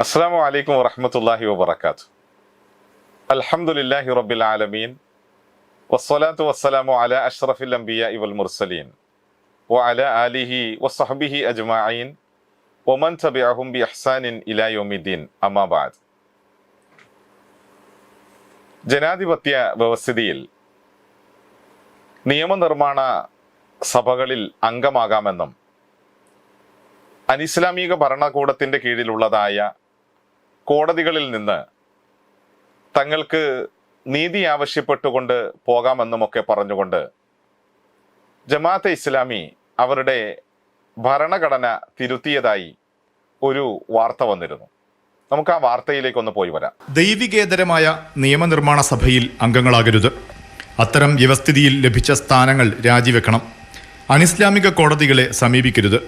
അസ്സലാമു അലൈക്കും വറഹ്മത്തുള്ളാഹി വബറകാതുഹു. അൽഹംദുലില്ലാഹി റബ്ബിൽ ആലമീൻ വസ്സലാത്തു വസ്സലാമു അലാ അഷ്റഫിൽ അംബിയാഇ വൽ മുർസലീൻ വഅലാ ആലിഹി വസ്സഹ്ബിഹി അജ്മഈൻ വമൻ തബിഅഹും ബിഇഹ്സാനിൻ ഇലാ യൗമിദ്ദീൻ. അമ്മാ ബഅദ്. ജനാധിപത്യ വ്യവസ്ഥിതിയിൽ നിയമനിർമ്മാണ സഭകളിൽ അംഗമാകാമെന്നും അനിസ്ലാമിക ഭരണകൂടത്തിൻ്റെ കീഴിലുള്ളതായ കോടതികളിൽ നിന്ന് തങ്ങൾക്ക് നീതി ആവശ്യപ്പെട്ടുകൊണ്ട് പോകാമെന്നുമൊക്കെ പറഞ്ഞുകൊണ്ട് ജമാഅത്തെ ഇസ്ലാമി അവരുടെ ഭരണഘടന തിരുത്തിയതായി ഒരു വാർത്ത വന്നിരുന്നു. നമുക്ക് ആ വാർത്തയിലേക്കൊന്ന് പോയി വരാം. ദൈവികേതരമായ നിയമനിർമ്മാണ സഭയിൽ അംഗങ്ങളാകരുത്. അത്തരം വ്യവസ്ഥിതിയിൽ ലഭിച്ച സ്ഥാനങ്ങൾ രാജിവെക്കണം. അനിസ്ലാമിക കോടതികളെ സമീപിക്കരുത്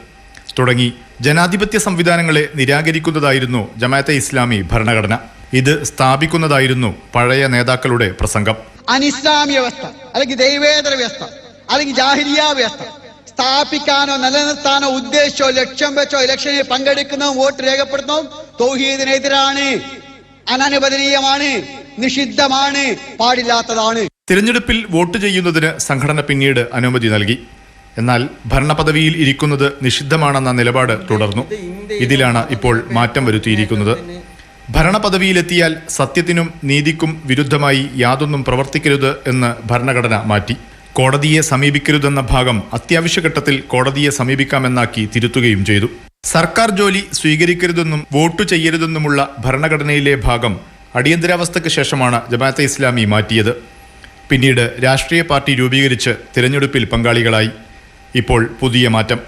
തുടങ്ങി ജനാധിപത്യ സംവിധാനങ്ങളെ നിരാകരിക്കുന്നതായിരുന്നു ജമാഅത്തെ ഇസ്ലാമി ഭരണഘടന. ഇത് സ്ഥാപിക്കുന്നതായിരുന്നു പഴയ നേതാക്കളുടെ പ്രസംഗം. അനിസ്ലാമിക വ്യവസ്ഥ അല്ലെങ്കിൽ ദൈവേതര വ്യവസ്ഥ അല്ലെങ്കിൽ ജാഹിലിയ വ്യവസ്ഥ സ്ഥാപിക്കാനോ നിലനിർത്താനോ ഉദ്ദേശിച്ചോ ലക്ഷ്യം വെച്ചോ ഇലക്ഷനിൽ പങ്കെടുക്കുന്നതും വോട്ട് രേഖപ്പെടുത്തുന്നതും തൗഹീദിനെതിരാണ്, അനനുവദനീയമാണ്, നിഷിദ്ധമാണ്, പാടില്ലാത്തതാണ്. തിരഞ്ഞെടുപ്പിൽ വോട്ട് ചെയ്യുന്നതിന് സംഘടന പിന്നീട് അനുമതി നൽകി. എന്നാൽ ഭരണപദവിയിൽ ഇരിക്കുന്നത് നിഷിദ്ധമാണെന്ന നിലപാട് തുടർന്നു. ഇതിലാണ് ഇപ്പോൾ മാറ്റം വരുത്തിയിരിക്കുന്നത്. ഭരണപദവിയിലെത്തിയാൽ സത്യത്തിനും നീതിക്കും വിരുദ്ധമായി യാതൊന്നും പ്രവർത്തിക്കരുത് എന്ന് ഭരണഘടന മാറ്റി. കോടതിയെ സമീപിക്കരുതെന്ന ഭാഗം അത്യാവശ്യഘട്ടത്തിൽ കോടതിയെ സമീപിക്കാമെന്നാക്കി തിരുത്തുകയും ചെയ്തു. സർക്കാർ ജോലി സ്വീകരിക്കരുതെന്നും വോട്ടു ചെയ്യരുതെന്നുമുള്ള ഭരണഘടനയിലെ ഭാഗം അടിയന്തരാവസ്ഥയ്ക്ക് ശേഷമാണ് ജമാഅത്തെ ഇസ്ലാമി മാറ്റിയത്. പിന്നീട് രാഷ്ട്രീയ പാർട്ടി രൂപീകരിച്ച് തിരഞ്ഞെടുപ്പിൽ പങ്കാളികളായി. ഇപ്പോൾ പുതിയ മാറ്റം.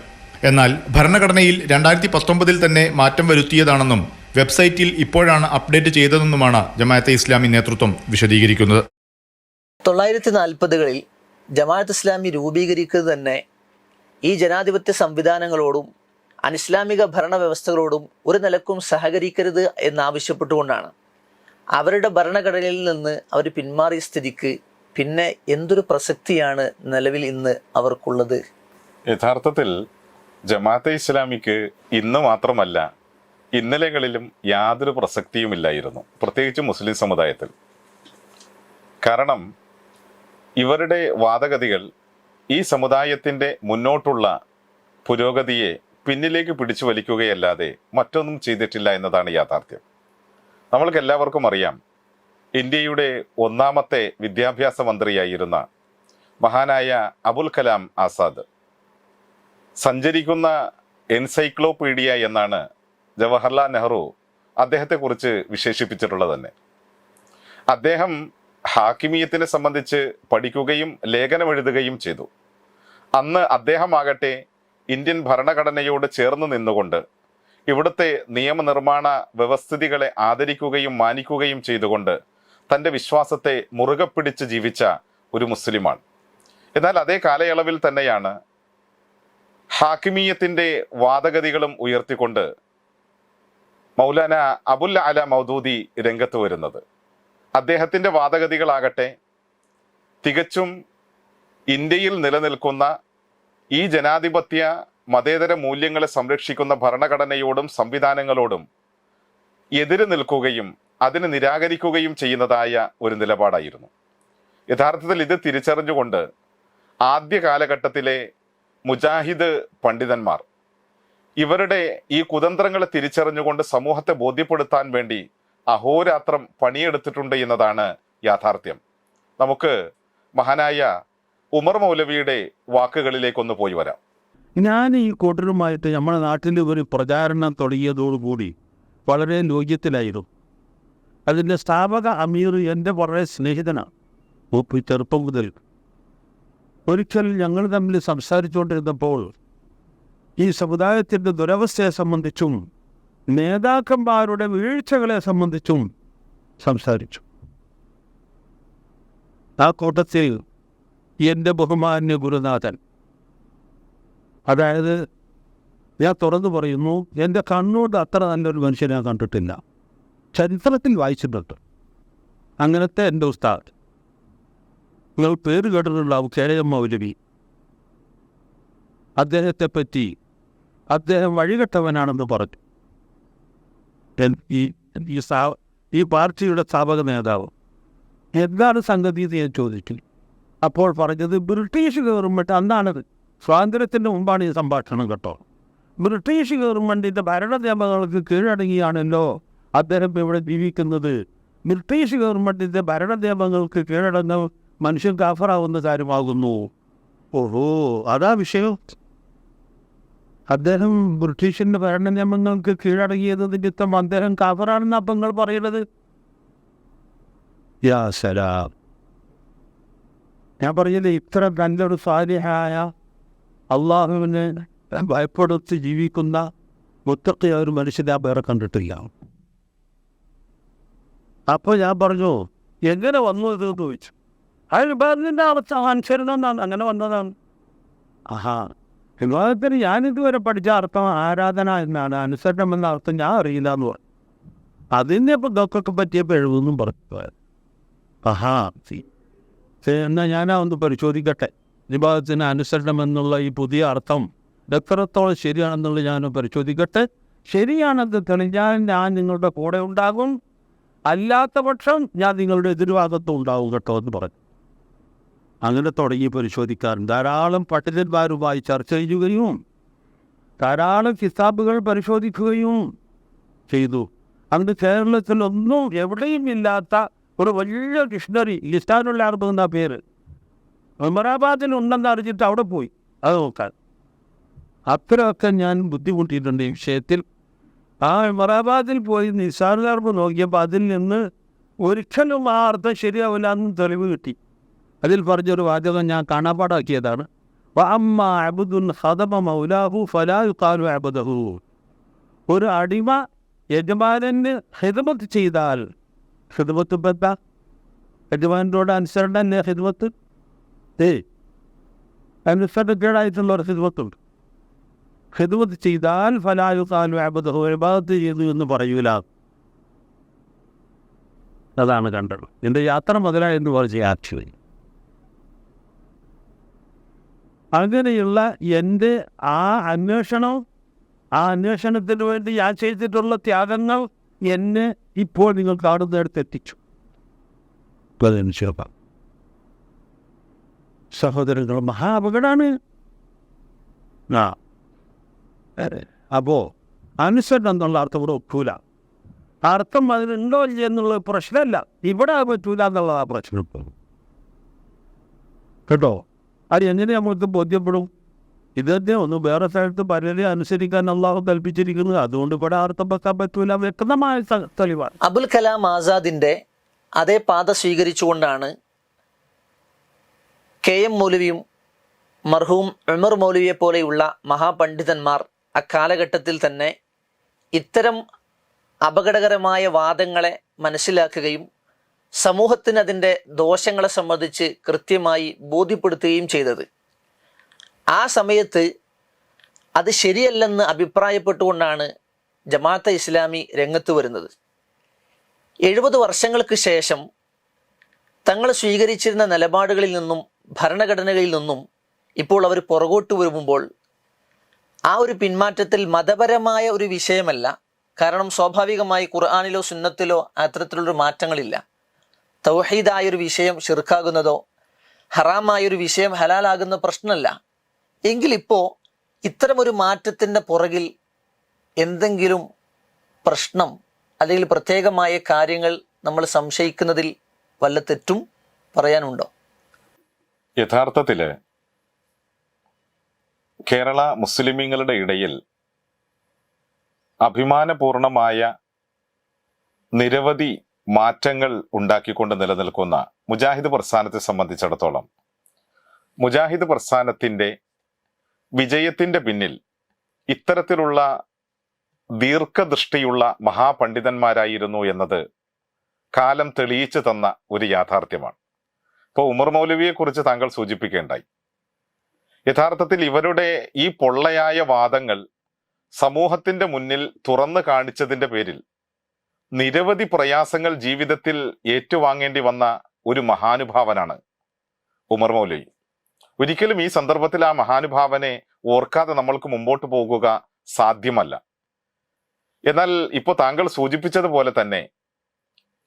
എന്നാൽ ഭരണഘടനയിൽ 2019 തന്നെ മാറ്റം വരുത്തിയതാണെന്നും വെബ്സൈറ്റിൽ ഇപ്പോഴാണ് അപ്ഡേറ്റ് ചെയ്തതെന്നുമാണ് ജമാഅത്തെ ഇസ്ലാമി നേതൃത്വം വിശദീകരിക്കുന്നത്. 1940കളിൽ ജമാഅത്ത് ഇസ്ലാമി രൂപീകരിക്കുന്നത് തന്നെ ഈ ജനാധിപത്യ സംവിധാനങ്ങളോടും അനിസ്ലാമിക ഭരണവ്യവസ്ഥകളോടും ഒരു നിലക്കും സഹകരിക്കരുത് എന്നാവശ്യപ്പെട്ടുകൊണ്ടാണ്. അവരുടെ ഭരണഘടനയിൽ നിന്ന് അവർ പിന്മാറിയ സ്ഥിതിക്ക് പിന്നെ എന്തൊരു പ്രസക്തിയാണ് നിലവിൽ ഇന്ന് അവർക്കുള്ളത്? യഥാർത്ഥത്തിൽ ജമാഅത്തെ ഇസ്ലാമിക്ക് ഇന്ന് മാത്രമല്ല ഇന്നലെകളിലും യാതൊരു പ്രസക്തിയുമില്ലായിരുന്നു, പ്രത്യേകിച്ച് മുസ്ലിം സമുദായത്തിൽ. കാരണം ഇവരുടെ വാദഗതികൾ ഈ സമുദായത്തിൻ്റെ മുന്നോട്ടുള്ള പുരോഗതിയെ പിന്നിലേക്ക് പിടിച്ചു വലിക്കുകയല്ലാതെ മറ്റൊന്നും ചെയ്തിട്ടില്ല എന്നതാണ് യാഥാർത്ഥ്യം. നമ്മൾക്ക് എല്ലാവർക്കും അറിയാം, ഇന്ത്യയുടെ ഒന്നാമത്തെ വിദ്യാഭ്യാസ മന്ത്രിയായിരുന്ന മഹാനായ അബുൽ കലാം ആസാദ് സഞ്ചരിക്കുന്ന എൻസൈക്ലോപീഡിയ എന്നാണ് ജവഹർലാൽ നെഹ്റു അദ്ദേഹത്തെക്കുറിച്ച് വിശേഷിപ്പിച്ചിട്ടുള്ളത് തന്നെ. അദ്ദേഹം ഹാക്കിമീയത്തിനെ സംബന്ധിച്ച് പഠിക്കുകയും ലേഖനമെഴുതുകയും ചെയ്തു. അന്ന് അദ്ദേഹമാകട്ടെ ഇന്ത്യൻ ഭരണഘടനയോട് ചേർന്ന് നിന്നുകൊണ്ട് ഇവിടുത്തെ നിയമനിർമ്മാണ വ്യവസ്ഥിതികളെ ആദരിക്കുകയും മാനിക്കുകയും ചെയ്തുകൊണ്ട് തൻ്റെ വിശ്വാസത്തെ മുറുകെ പിടിച്ച് ജീവിച്ച ഒരു മുസ്ലിമാണ്. എന്നാൽ അതേ കാലയളവിൽ തന്നെയാണ് ഹാക്കിമീയത്തിൻ്റെ വാദഗതികളും ഉയർത്തിക്കൊണ്ട് മൗലാന അബുൽ അല മൗദൂദി രംഗത്ത് വരുന്നത്. അദ്ദേഹത്തിൻ്റെ വാദഗതികളാകട്ടെ തികച്ചും ഇന്ത്യയിൽ നിലനിൽക്കുന്ന ഈ ജനാധിപത്യ മതേതര മൂല്യങ്ങളെ സംരക്ഷിക്കുന്ന ഭരണഘടനയോടും സംവിധാനങ്ങളോടും എതിര് നിൽക്കുകയും അതിനെ നിരാകരിക്കുകയും ചെയ്യുന്നതായ ഒരു നിലപാടായിരുന്നു. യഥാർത്ഥത്തിൽ ഇത് തിരിച്ചറിഞ്ഞുകൊണ്ട് ആദ്യ കാലഘട്ടത്തിലെ മുജാഹിദ് പണ്ഡിതന്മാർ ഇവരുടെ ഈ കുതന്ത്രങ്ങളെ തിരിച്ചറിഞ്ഞുകൊണ്ട് സമൂഹത്തെ ബോധ്യപ്പെടുത്താൻ വേണ്ടി അഹോരാത്രം പണിയെടുത്തിട്ടുണ്ട് എന്നതാണ് യാഥാർത്ഥ്യം. നമുക്ക് മഹാനായ ഉമർ മൗലവിയുടെ വാക്കുകളിലേക്കൊന്ന് പോയി വരാം. ഞാൻ ഈ കൂട്ടരുമായിട്ട് നമ്മുടെ നാട്ടിൽ ഒരു പ്രചാരണം തുടങ്ങിയതോടുകൂടി വളരെ ലോക്യത്തിലായിരുന്നു. അതിൻ്റെ സ്ഥാപക അമീർ എൻ്റെ വളരെ സ്നേഹിതനാണ്. ചെറുപ്പം മുതൽ ഒരിക്കൽ ഞങ്ങൾ തമ്മിൽ സംസാരിച്ചുകൊണ്ടിരുന്നപ്പോൾ ഈ സമുദായത്തിൻ്റെ ദുരവസ്ഥയെ സംബന്ധിച്ചും നേതാക്കന്മാരുടെ വീഴ്ചകളെ സംബന്ധിച്ചും സംസാരിച്ചു. ആ കൂട്ടത്തിൽ എൻ്റെ ബഹുമാന്യ ഗുരുനാഥൻ, അതായത് ഞാൻ തുറന്നു പറയുന്നു, എൻ്റെ കണ്ണുകൊണ്ട് അത്ര നല്ലൊരു മനുഷ്യനെ കണ്ടിട്ടില്ല, ചരിത്രത്തിൽ വായിച്ചിട്ടുണ്ട്. അങ്ങനത്തെ എൻ്റെ ഉസ്താദ്, നിങ്ങൾ പേര് കേട്ടിട്ടുണ്ടാവും, KM മൗലവി. അദ്ദേഹത്തെപ്പറ്റി അദ്ദേഹം വഴികെട്ടവനാണെന്ന് പറഞ്ഞു. ഈ പാർട്ടിയുടെ സ്ഥാപക നേതാവ്. എന്താണ് സംഗതി എന്ന് ഞാൻ ചോദിച്ചു. അപ്പോൾ പറഞ്ഞത് ബ്രിട്ടീഷ് ഗവൺമെൻറ്, അന്നാണത്, സ്വാതന്ത്ര്യത്തിന് മുമ്പാണ് ഈ സംഭാഷണം കേട്ടോ. ബ്രിട്ടീഷ് ഗവൺമെൻറ്റിൻ്റെ ഭരണ നിയമങ്ങൾക്ക് കീഴടങ്ങിയാണല്ലോ അദ്ദേഹം ഇവിടെ ജീവിക്കുന്നത്. ബ്രിട്ടീഷ് ഗവൺമെൻറ്റിൻ്റെ ഭരണ നിയമങ്ങൾക്ക് കീഴടങ്ങ മനുഷ്യൻ കാഫറാവുന്ന കാര്യമാകുന്നു. ഓഹോ, അതാ വിഷയം. അദ്ദേഹം ബ്രിട്ടീഷിൻ്റെ ഭരണ നിയമങ്ങൾക്ക് കീഴടങ്ങിയത് നിമിത്തം അദ്ദേഹം കാഫറാണെന്ന് അപ്പം നിങ്ങൾ പറയുന്നത്? യാ സലാം. ഞാൻ പറഞ്ഞത് ഇത്ര നല്ലൊരു സാലിഹായ അള്ളാഹുവിനെ ഭയപ്പെടുത്തി ജീവിക്കുന്ന മുത്തഖിയ ഒരു മനുഷ്യനെ വേറെ കണ്ടിട്ടില്ല. അപ്പോൾ ഞാൻ പറഞ്ഞു, എങ്ങനെ വന്നു ഇതെന്ന് ചോദിച്ചു. അയാൾ പറഞ്ഞതിൻ്റെ അവസ്ഥ അനുസരണം എന്നാണ്, അങ്ങനെ വന്നതാണ്. ആഹാ, വിവാഹത്തിന് ഞാനിതുവരെ പഠിച്ച അർത്ഥം ആരാധന എന്നാണ്, അനുസരണം എന്ന അർത്ഥം ഞാൻ അറിയില്ല എന്ന് പറഞ്ഞു. അതിനെ ഇപ്പോൾ ഇതൊക്കെ പറ്റിയപ്പോൾ എഴുതുമെന്നും പറഞ്ഞു. ആഹാ, എന്നാൽ ഞാനാ ഒന്ന് പരിശോധിക്കട്ടെ, വിവാഹത്തിന് അനുസരണം എന്നുള്ള ഈ പുതിയ അർത്ഥം എത്രത്തോളം ശരിയാണെന്നുള്ളത് ഞാൻ പരിശോധിക്കട്ടെ. ശരിയാണെന്ന് തെളിഞ്ഞാൽ ഞാൻ നിങ്ങളുടെ കൂടെ ഉണ്ടാകും, അല്ലാത്ത പക്ഷം ഞാൻ നിങ്ങളുടെ എതിർഭാഗത്തും ഉണ്ടാവും കേട്ടോ എന്ന് പറഞ്ഞു. അങ്ങനെ തുടങ്ങി പരിശോധിക്കാൻ ധാരാളം പണ്ഡിതന്മാരുമായി ചർച്ച ചെയ്യുകയും ധാരാളം കിതാബുകൾ പരിശോധിക്കുകയും ചെയ്തു. അന്ന് കേരളത്തിലൊന്നും എവിടെയും ഇല്ലാത്ത ഒരു വലിയ ഡിക്ഷണറി, ലിസാനുൽ അറബ് എന്ന പേര് ഉമറാബാദിൽ ഉണ്ടെന്ന് അറിഞ്ഞിട്ട് അവിടെ പോയി അത് നോക്കാൻ. അത്രയൊക്കെ ഞാൻ ബുദ്ധിമുട്ടിയിട്ടുണ്ട് ഈ വിഷയത്തിൽ. ആ ഉമറാബാദിൽ പോയി ലിസാനുൽ അറബ് നോക്കിയപ്പോൾ അതിൽ നിന്ന് ഒരിക്കലും ആ അർത്ഥം ശരിയാവില്ല എന്ന് തെളിവ് കിട്ടി. അതിൽ പറഞ്ഞൊരു വാചകം ഞാൻ കാണാപ്പാടാക്കിയതാണ്. വഅമ്മ അബ്ദുൻ ഖദമ മൗലാഹു ഫലാ യുഖാലു അബ്ദഹു. ഒരു അടിമ യജമാനന് ഖിദ്മത്ത് ചെയ്താൽ, ഖിദ്മത്ത് ബദ്ദ, യജമാനോട് അനുസരണ തന്നെ ഖിദ്മത്ത്. അനുസരണക്കേടായിട്ടുള്ള ഒരു ഖിദ്മത്തുണ്ട്. ഖിദ്മത്ത് ചെയ്താൽ ഫലാ യുഖാലു അബ്ദഹു, ഇബാദത്ത് ചെയ്തു എന്ന് പറയൂല. അതാണ് കണ്ടത്. എൻ്റെ യാത്ര മുതലായെന്ന് പറഞ്ഞ ആക്ച്വലി അങ്ങനെയുള്ള എൻ്റെ ആ അന്വേഷണത്തിന് വേണ്ടി ഞാൻ ചെയ്തിട്ടുള്ള ത്യാഗങ്ങൾ എന്നെ ഇപ്പോൾ നിങ്ങൾ കാണുന്നിടത്ത് എത്തിച്ചു. സഹോദരങ്ങൾ, മഹാ അപകടമാണ്. അപ്പോൾ അനുസരണം എന്നുള്ള അർത്ഥം ഇവിടെ ഒക്കൂല. അർത്ഥം അതിനുണ്ടോ ഇല്ല എന്നുള്ള പ്രശ്നമല്ല, ഇവിടെ പറ്റൂല എന്നുള്ളതാ പ്രശ്നം കേട്ടോ. അത് എങ്ങനെ നമുക്ക് ബോധ്യപ്പെടും? ഇത് തന്നെ ഒന്ന് വേറെ സ്ഥലത്ത് പലരെ അനുസരിക്കാൻ അള്ളാഹു കൽപ്പിച്ചിരിക്കുന്നത്. അതുകൊണ്ട് ഇവിടെ അർത്ഥം വെക്കാൻ പറ്റൂല, വ്യക്തമായ തെളിവാണ്. അബുൽ കലാം ആസാദിൻ്റെ അതേ പാത സ്വീകരിച്ചുകൊണ്ടാണ് KM മൗലവിയും മർഹൂം ഉമർ മൗലവിയെ പോലെയുള്ള മഹാപണ്ഡിതന്മാർ അക്കാലഘട്ടത്തിൽ തന്നെ ഇത്തരം അപകടകരമായ വാദങ്ങളെ മനസ്സിലാക്കുകയും സമൂഹത്തിന് അതിൻ്റെ ദോഷങ്ങളെ സംബന്ധിച്ച് കൃത്യമായി ബോധ്യപ്പെടുത്തുകയും ചെയ്തത്. ആ സമയത്ത് അത് ശരിയല്ലെന്ന് അഭിപ്രായപ്പെട്ടുകൊണ്ടാണ് ജമാഅത്തെ ഇസ്ലാമി രംഗത്ത് വരുന്നത്. 70 വർഷങ്ങൾക്ക് ശേഷം തങ്ങൾ സ്വീകരിച്ചിരുന്ന നിലപാടുകളിൽ നിന്നും ഭരണഘടനകളിൽ നിന്നും ഇപ്പോൾ അവർ പുറകോട്ട് വരുമ്പോൾ ആ ഒരു പിന്മാറ്റത്തിൽ മതപരമായ ഒരു വിഷയമല്ല. കാരണം സ്വാഭാവികമായി ഖുർആനിലോ സുന്നത്തിലോ അത്തരത്തിലുള്ളൊരു മാറ്റങ്ങളില്ല. തൗഹീദായൊരു വിഷയം ഷിർക്കാകുന്നതോ ഹറാമായൊരു വിഷയം ഹലാലാകുന്ന പ്രശ്നമല്ല. എങ്കിലിപ്പോൾ ഇത്തരമൊരു മാറ്റത്തിൻ്റെ പുറകിൽ എന്തെങ്കിലും പ്രശ്നം അല്ലെങ്കിൽ പ്രത്യേകമായ കാര്യങ്ങൾ നമ്മൾ സംശയിക്കുന്നതിൽ വല്ല തെറ്റും പറയാനുണ്ടോ? യഥാർത്ഥത്തിൽ കേരള മുസ്ലിമീങ്ങളുടെ ഇടയിൽ അഭിമാനപൂർണമായ നിരവധി മാറ്റങ്ങൾ ഉണ്ടാക്കിക്കൊണ്ട് നിലനിൽക്കുന്ന മുജാഹിദ് പ്രസ്ഥാനത്തെ സംബന്ധിച്ചിടത്തോളം മുജാഹിദ് പ്രസ്ഥാനത്തിൻ്റെ വിജയത്തിൻ്റെ പിന്നിൽ ഇത്തരത്തിലുള്ള ദീർഘദൃഷ്ടിയുള്ള മഹാപണ്ഡിതന്മാരായിരുന്നു എന്നത് കാലം തെളിയിച്ചു തന്ന ഒരു യാഥാർത്ഥ്യമാണ്. ഇപ്പോൾ ഉമർ മൗലവിയെക്കുറിച്ച് താങ്കൾ സൂചിപ്പിക്കേണ്ടായി. യഥാർത്ഥത്തിൽ ഇവരുടെ ഈ പൊള്ളയായ വാദങ്ങൾ സമൂഹത്തിന്റെ മുന്നിൽ തുറന്നു കാണിച്ചതിൻ്റെ പേരിൽ നിരവധി പ്രയാസങ്ങൾ ജീവിതത്തിൽ ഏറ്റുവാങ്ങേണ്ടി വന്ന ഒരു മഹാനുഭാവനാണ് ഉമർ മൗലവി. ഒരിക്കലും ഈ സന്ദർഭത്തിൽ ആ മഹാനുഭാവനെ ഓർക്കാതെ നമ്മൾക്ക് മുമ്പോട്ട് പോകുക സാധ്യമല്ല. എന്നാൽ ഇപ്പോൾ താങ്കൾ സൂചിപ്പിച്ചതുപോലെ തന്നെ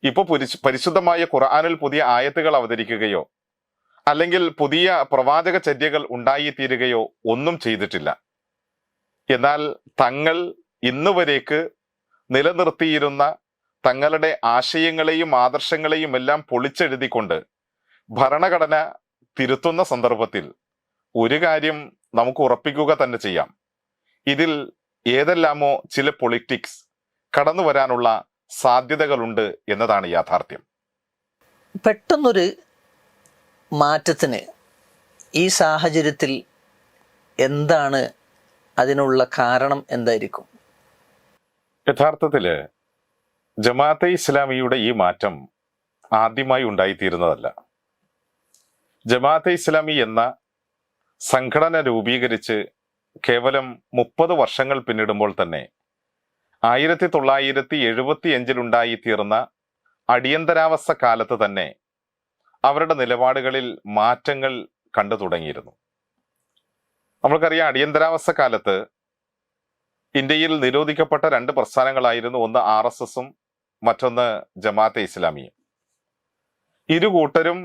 ഇപ്പോൾ പരിശുദ്ധമായ ഖുർആനിൽ പുതിയ ആയത്തുകൾ അവതരിക്കുകയോ അല്ലെങ്കിൽ പുതിയ പ്രവാചക ചര്യകൾ ഉണ്ടായിത്തീരുകയോ ഒന്നും ചെയ്തിട്ടില്ല. എന്നാൽ തങ്ങൾ ഇന്നുവരേക്ക് നിലനിർത്തിയിരുന്ന തങ്ങളുടെ ആശയങ്ങളെയും ആദർശങ്ങളെയും എല്ലാം പൊളിച്ചെഴുതിക്കൊണ്ട് ഭരണഘടന തിരുത്തുന്ന സന്ദർഭത്തിൽ ഒരു കാര്യം നമുക്ക് ഉറപ്പിക്കുക തന്നെ ചെയ്യാം, ഇതിൽ ഏതെല്ലാമോ ചില പൊളിറ്റിക്സ് കടന്നു വരാനുള്ള സാധ്യതകളുണ്ട് എന്നതാണ് യാഥാർത്ഥ്യം. പെട്ടെന്നൊരു മാറ്റത്തിന് ഈ സാഹചര്യത്തിൽ എന്താണ് അതിനുള്ള കാരണം എന്തായിരിക്കും? യഥാർത്ഥത്തില് ജമാഅത്തെ ഇസ്ലാമിയുടെ ഈ മാറ്റം ആദ്യമായി ഉണ്ടായിത്തീരുന്നതല്ല. ജമാഅത്തെ ഇസ്ലാമി എന്ന സംഘടന രൂപീകരിച്ച് കേവലം 30 വർഷങ്ങൾ പിന്നിടുമ്പോൾ തന്നെ 1975 അടിയന്തരാവസ്ഥ കാലത്ത് തന്നെ അവരുടെ നിലപാടുകളിൽ മാറ്റങ്ങൾ കണ്ടു തുടങ്ങിയിരുന്നു. നമ്മൾക്കറിയാം, അടിയന്തരാവസ്ഥ കാലത്ത് ഇന്ത്യയിൽ നിരോധിക്കപ്പെട്ട 2 പ്രസ്ഥാനങ്ങളായിരുന്നു, ഒന്ന് RSSഉം മറ്റൊന്ന് ജമാഅത്തെ ഇസ്ലാമിയും. ഇരു കൂട്ടരും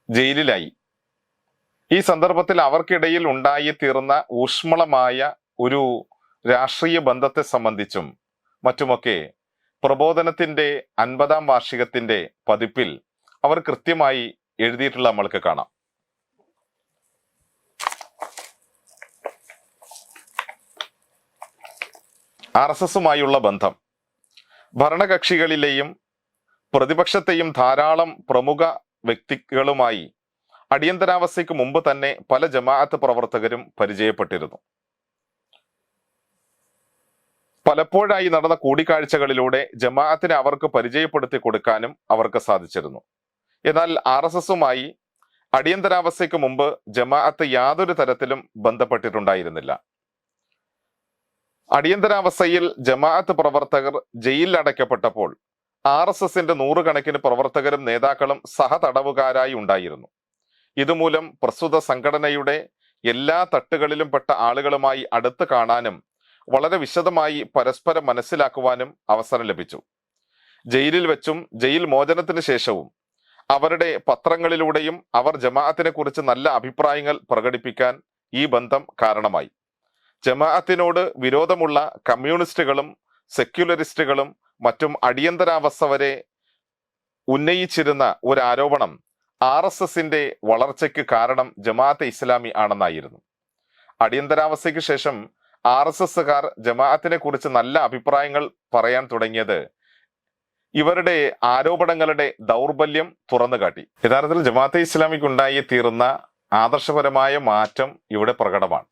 ജയിലിലായി. ഈ സന്ദർഭത്തിൽ അവർക്കിടയിൽ ഉണ്ടായിത്തീർന്ന ഊഷ്മളമായ ഒരു രാഷ്ട്രീയ ബന്ധത്തെ സംബന്ധിച്ചും മറ്റുമൊക്കെ പ്രബോധനത്തിന്റെ 50ാം വാർഷികത്തിന്റെ പതിപ്പിൽ അവർ കൃത്യമായി എഴുതിയിട്ടുള്ള നമ്മൾക്ക് കാണാം. RSSുമായുള്ള ബന്ധം ഭരണകക്ഷികളിലെയും പ്രതിപക്ഷത്തെയും ധാരാളം പ്രമുഖ വ്യക്തികളുമായി അടിയന്തരാവസ്ഥയ്ക്ക് മുമ്പ് തന്നെ പല ജമാഅത്ത് പ്രവർത്തകരും പരിചയപ്പെട്ടിരുന്നു. പലപ്പോഴായി നടന്ന കൂടിക്കാഴ്ചകളിലൂടെ ജമാഅത്തിനെ അവർക്ക് പരിചയപ്പെടുത്തി കൊടുക്കാനും അവർക്ക് സാധിച്ചിരുന്നു. എന്നാൽ RSSുമായി അടിയന്തരാവസ്ഥയ്ക്ക് മുമ്പ് ജമാഅത്ത് യാതൊരു തരത്തിലും ബന്ധപ്പെട്ടിട്ടുണ്ടായിരുന്നില്ല. അടിയന്തരാവസ്ഥയിൽ ജമാഅത്ത് പ്രവർത്തകർ ജയിലിൽ അടയ്ക്കപ്പെട്ടപ്പോൾ RSSന്റെ 100 കണക്കിന് പ്രവർത്തകരും നേതാക്കളും സഹതടവുകാരായി ഉണ്ടായിരുന്നു. ഇതുമൂലം പ്രസ്തുത സംഘടനയുടെ എല്ലാ തട്ടുകളിലും പെട്ട ആളുകളുമായി അടുത്ത് കാണാനും വളരെ വിശദമായി പരസ്പരം മനസ്സിലാക്കുവാനും അവസരം ലഭിച്ചു. ജയിലിൽ വെച്ചും ജയിൽ മോചനത്തിന് ശേഷവും അവരുടെ പത്രങ്ങളിലൂടെയും അവർ ജമാഅത്തിനെ കുറിച്ച് നല്ല അഭിപ്രായങ്ങൾ പ്രകടിപ്പിക്കാൻ ഈ ബന്ധം കാരണമായി. ജമാഅത്തിനോട് വിരോധമുള്ള കമ്മ്യൂണിസ്റ്റുകളും സെക്യുലറിസ്റ്റുകളും മറ്റും അടിയന്തരാവസ്ഥ വരെ ഉന്നയിച്ചിരുന്ന ഒരു ആരോപണം RSSന്റെ വളർച്ചയ്ക്ക് കാരണം ജമാഅത്തെ ഇസ്ലാമി ആണെന്നായിരുന്നു. അടിയന്തരാവസ്ഥയ്ക്ക് ശേഷം RSSകാർ ജമാഅത്തിനെ കുറിച്ച് നല്ല അഭിപ്രായങ്ങൾ പറയാൻ തുടങ്ങിയത് ഇവരുടെ ആരോപണങ്ങളുടെ ദൗർബല്യം തുറന്നുകാട്ടി. യഥാർത്ഥത്തിൽ ജമാഅത്തെ ഇസ്ലാമിക്ക് ഉണ്ടായി തീർന്ന ആദർശപരമായ മാറ്റം ഇവിടെ പ്രകടമാണ്.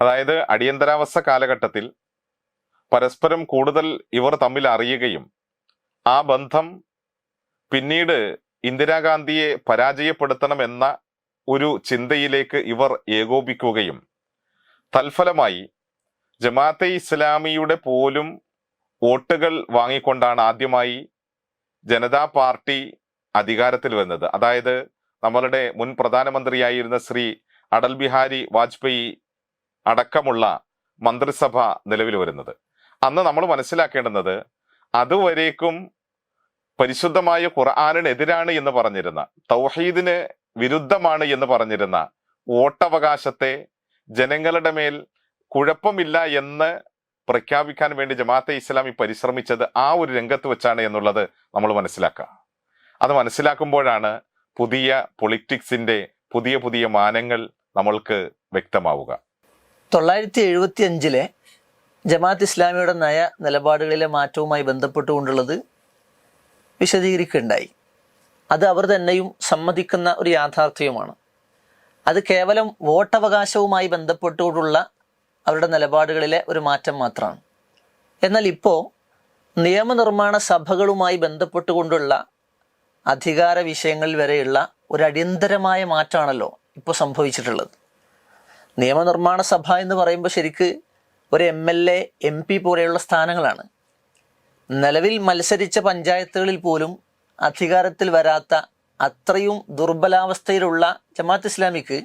അതായത് അടിയന്തരാവസ്ഥ കാലഘട്ടത്തിൽ പരസ്പരം കൂടുതൽ ഇവർ തമ്മിൽ അറിയുകയും ആ ബന്ധം പിന്നീട് ഇന്ദിരാഗാന്ധിയെ പരാജയപ്പെടുത്തണമെന്ന ഒരു ചിന്തയിലേക്ക് ഇവർ ഏകോപിക്കുകയും തൽഫലമായി ജമാഅത്തെ ഇസ്ലാമിയുടെ പോലും വോട്ടുകൾ വാങ്ങിക്കൊണ്ടാണ് ആദ്യമായി ജനതാ പാർട്ടി അധികാരത്തിൽ വന്നത്. അതായത് നമ്മളുടെ മുൻ പ്രധാനമന്ത്രിയായിരുന്ന ശ്രീ അടൽ ബിഹാരി വാജ്പേയി അടക്കമുള്ള മന്ത്രിസഭ നിലവിൽ വരുന്നത്. അന്ന് നമ്മൾ മനസ്സിലാക്കേണ്ടുന്നത് അതുവരേക്കും പരിശുദ്ധമായ ഖുർആനിനെതിരാണ് എന്ന് പറഞ്ഞിരുന്ന, തൗഹീദിന് വിരുദ്ധമാണ് എന്ന് പറഞ്ഞിരുന്ന വോട്ടവകാശത്തെ ജനങ്ങളുടെ മേൽ കുഴപ്പമില്ല എന്ന് പ്രഖ്യാപിക്കാൻ വേണ്ടി ജമാഅത്തെ ഇസ്ലാമി പരിശ്രമിച്ചത് ആ ഒരു രംഗത്ത് വെച്ചാണ് എന്നുള്ളത് നമ്മൾ മനസ്സിലാക്കുക. അത് മനസ്സിലാക്കുമ്പോഴാണ് പുതിയ പൊളിറ്റിക്സിന്റെ പുതിയ പുതിയ മാനങ്ങൾ നമ്മൾക്ക് വ്യക്തമാവുക. 1975 ജമാഅത്ത് ഇസ്ലാമിയുടെ നയ നിലപാടുകളിലെ മാറ്റവുമായി ബന്ധപ്പെട്ടുകൊണ്ടുള്ളത് വിശദീകരിക്കുകയുണ്ടായി. അത് അവർ തന്നെയും സമ്മതിക്കുന്ന ഒരു യാഥാർത്ഥ്യവുമാണ്. അത് കേവലം വോട്ടവകാശവുമായി ബന്ധപ്പെട്ടുകൊണ്ടുള്ള അവരുടെ നിലപാടുകളിലെ ഒരു മാറ്റം മാത്രമാണ്. എന്നാൽ ഇപ്പോൾ നിയമനിർമ്മാണ സഭകളുമായി ബന്ധപ്പെട്ടുകൊണ്ടുള്ള അധികാര വിഷയങ്ങളിൽ വരെയുള്ള ഒരു അടിയന്തരമായ മാറ്റമാണല്ലോ ഇപ്പോൾ സംഭവിച്ചിട്ടുള്ളത്. നിയമനിർമ്മാണ സഭ എന്ന് പറയുമ്പോൾ ശരിക്ക് ഒരു MLA MP പോലെയുള്ള സ്ഥാനങ്ങളാണ്. നിലവിൽ മത്സരിച്ച പഞ്ചായത്തുകളിൽ പോലും അധികാരത്തിൽ വരാത്ത അത്രയും ദുർബലാവസ്ഥയിലുള്ള ജമാഅത്ത് ഇസ്ലാമിക്ക്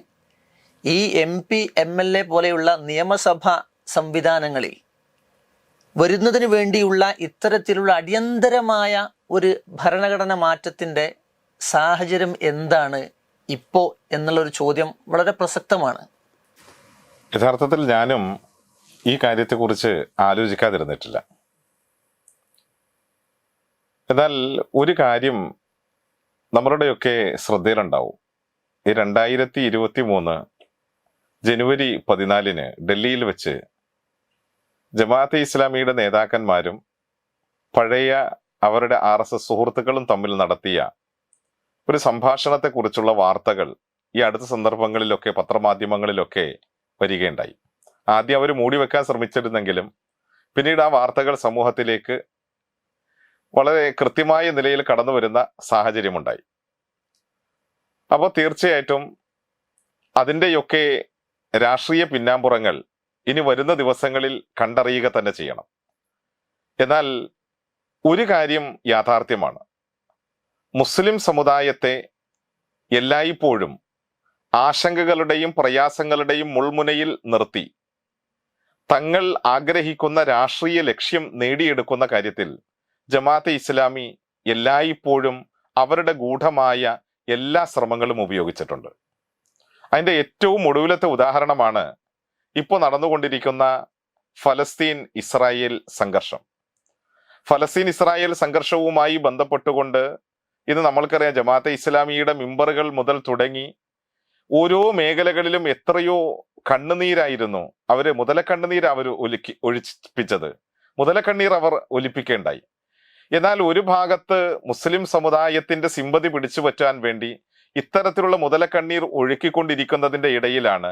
ഈ MP MLA പോലെയുള്ള നിയമസഭാ സംവിധാനങ്ങളിൽ വരുന്നതിന് വേണ്ടിയുള്ള ഇത്തരത്തിലുള്ള അടിയന്തരമായ ഒരു ഭരണഘടന മാറ്റത്തിൻ്റെ സാഹചര്യം എന്താണ് ഇപ്പോൾ എന്നുള്ളൊരു ചോദ്യം വളരെ പ്രസക്തമാണ്. യഥാർത്ഥത്തിൽ ഞാനും ഈ കാര്യത്തെക്കുറിച്ച് ആലോചിക്കാതിരുന്നിട്ടില്ല. എന്നാൽ ഒരു കാര്യം നമ്മളുടെയൊക്കെ ശ്രദ്ധയിലുണ്ടാവും. ഈ 2023 ജനുവരി 14 ഡൽഹിയിൽ വെച്ച് ജമാഅത്തെ ഇസ്ലാമിയുടെ നേതാക്കന്മാരും പഴയ അവരുടെ RSS സുഹൃത്തുക്കളും തമ്മിൽ നടത്തിയ ഒരു സംഭാഷണത്തെക്കുറിച്ചുള്ള വാർത്തകൾ ഈ അടുത്ത സന്ദർഭങ്ങളിലൊക്കെ പത്രമാധ്യമങ്ങളിലൊക്കെ വരികയുണ്ടായി. ആദ്യം അവർ മൂടിവെക്കാൻ ശ്രമിച്ചിരുന്നെങ്കിലും പിന്നീട് ആ വാർത്തകൾ സമൂഹത്തിലേക്ക് വളരെ കൃത്യമായ നിലയിൽ കടന്നു വരുന്ന സാഹചര്യമുണ്ടായി. അപ്പോൾ തീർച്ചയായിട്ടും അതിൻ്റെയൊക്കെ രാഷ്ട്രീയ പിന്നാമ്പുറങ്ങൾ ഇനി വരുന്ന ദിവസങ്ങളിൽ കണ്ടറിയുക തന്നെ ചെയ്യണം. എന്നാൽ ഒരു കാര്യം യാഥാർത്ഥ്യമാണ്. മുസ്ലിം സമുദായത്തെ എല്ലായ്പ്പോഴും ആശങ്കകളുടെയും പ്രയാസങ്ങളുടെയും മുൾമുനയിൽ നിർത്തി തങ്ങൾ ആഗ്രഹിക്കുന്ന രാഷ്ട്രീയ ലക്ഷ്യം നേടിയെടുക്കുന്ന കാര്യത്തിൽ ജമാഅത്തെ ഇസ്ലാമി എല്ലായ്പ്പോഴും അവരുടെ ഗൂഢമായ എല്ലാ ശ്രമങ്ങളും ഉപയോഗിച്ചിട്ടുണ്ട്. അതിൻ്റെ ഏറ്റവും ഒടുവിലത്തെ ഉദാഹരണമാണ് ഇപ്പോൾ നടന്നുകൊണ്ടിരിക്കുന്ന ഫലസ്തീൻ ഇസ്രായേൽ സംഘർഷം. ഫലസ്തീൻ ഇസ്രായേൽ സംഘർഷവുമായി ബന്ധപ്പെട്ടുകൊണ്ട് ഇന്ന് നമ്മൾക്കറിയാം, ജമാഅത്തെ ഇസ്ലാമിയുടെ മിമ്പറുകൾ മുതൽ തുടങ്ങി ഓരോ മേഖലകളിലും എത്രയോ കണ്ണുനീരായിരുന്നു മുതലക്കണ്ണുനീർ അവർ ഒഴിപ്പിച്ചത്. മുതലക്കണ്ണീർ അവർ ഒലിപ്പിക്കേണ്ടായി. എന്നാൽ ഒരു ഭാഗത്ത് മുസ്ലിം സമുദായത്തിന്റെ സിമ്പതി പിടിച്ചു പറ്റാൻ വേണ്ടി ഇത്തരത്തിലുള്ള മുതലക്കണ്ണീർ ഒഴുക്കിക്കൊണ്ടിരിക്കുന്നതിന്റെ ഇടയിലാണ്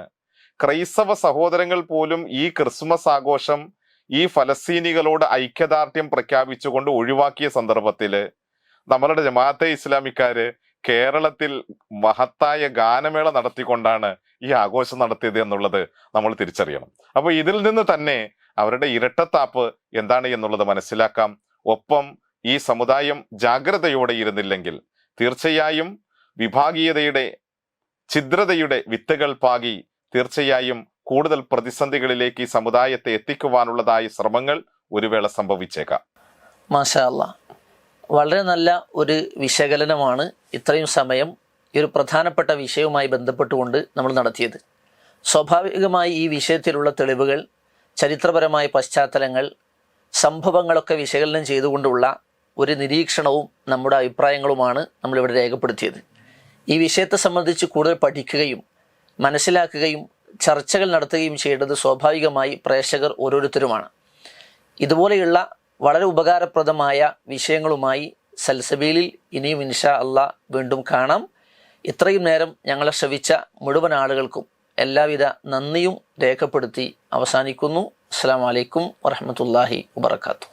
ക്രൈസ്തവ സഹോദരങ്ങൾ പോലും ഈ ക്രിസ്മസ് ആഘോഷം ഈ ഫലസ്തീനികളോട് ഐക്യദാർഢ്യം പ്രഖ്യാപിച്ചുകൊണ്ട് ഒഴിവാക്കിയ സന്ദർഭത്തില് നമ്മളുടെ ജമാഅത്തെ ഇസ്ലാമിക്കാര് കേരളത്തിൽ മഹത്തായ ഗാനമേള നടത്തിക്കൊണ്ടാണ് ഈ ആഘോഷം നടത്തിയത് എന്നുള്ളത് നമ്മൾ തിരിച്ചറിയണം. അപ്പൊ ഇതിൽ നിന്ന് തന്നെ അവരുടെ ഇരട്ടത്താപ്പ് എന്താണ് എന്നുള്ളത് മനസ്സിലാക്കാം. ഒപ്പം ഈ സമുദായം ജാഗ്രതയോടെ ഇരുന്നില്ലെങ്കിൽ തീർച്ചയായും വിഭാഗീയതയുടെ ഛിദ്രതയുടെ വിത്തുകൾ പാകി തീർച്ചയായും കൂടുതൽ പ്രതിസന്ധികളിലേക്ക് ഈ സമുദായത്തെ എത്തിക്കുവാനുള്ളതായ ശ്രമങ്ങൾ ഒരു വേള സംഭവിച്ചേക്കാം. മാഷാ അല്ലാഹ്, വളരെ നല്ല ഒരു വിശകലനമാണ് ഇത്രയും സമയം ഈ ഒരു പ്രധാനപ്പെട്ട വിഷയവുമായി ബന്ധപ്പെട്ടുകൊണ്ട് നമ്മൾ നടത്തിയത്. സ്വാഭാവികമായി ഈ വിഷയത്തിലുള്ള തെളിവുകൾ, ചരിത്രപരമായ പശ്ചാത്തലങ്ങൾ, സംഭവങ്ങളൊക്കെ വിശകലനം ചെയ്തുകൊണ്ടുള്ള ഒരു നിരീക്ഷണവും നമ്മുടെ അഭിപ്രായങ്ങളുമാണ് നമ്മളിവിടെ രേഖപ്പെടുത്തിയത്. ഈ വിഷയത്തെ സംബന്ധിച്ച് കൂടുതൽ പഠിക്കുകയും മനസ്സിലാക്കുകയും ചർച്ചകൾ നടത്തുകയും ചെയ്യേണ്ടത് സ്വാഭാവികമായി പ്രേക്ഷകർ ഓരോരുത്തരുമാണ്. ഇതുപോലെയുള്ള വളരെ ഉപകാരപ്രദമായ വിഷയങ്ങളുമായി സൽസബീലിൽ ഇനിയും ഇൻഷാ അല്ലാഹ് വീണ്ടും കാണാം. ഇത്രയും നേരം ഞങ്ങളെ ശ്രവിച്ച മുഴുവൻ ആളുകൾക്കും എല്ലാവിധ നന്ദിയും രേഖപ്പെടുത്തി അവസാനിക്കുന്നു. അസ്സലാമു അലൈക്കും വറഹ്മത്തുള്ളാഹി വബറകാതുഹു.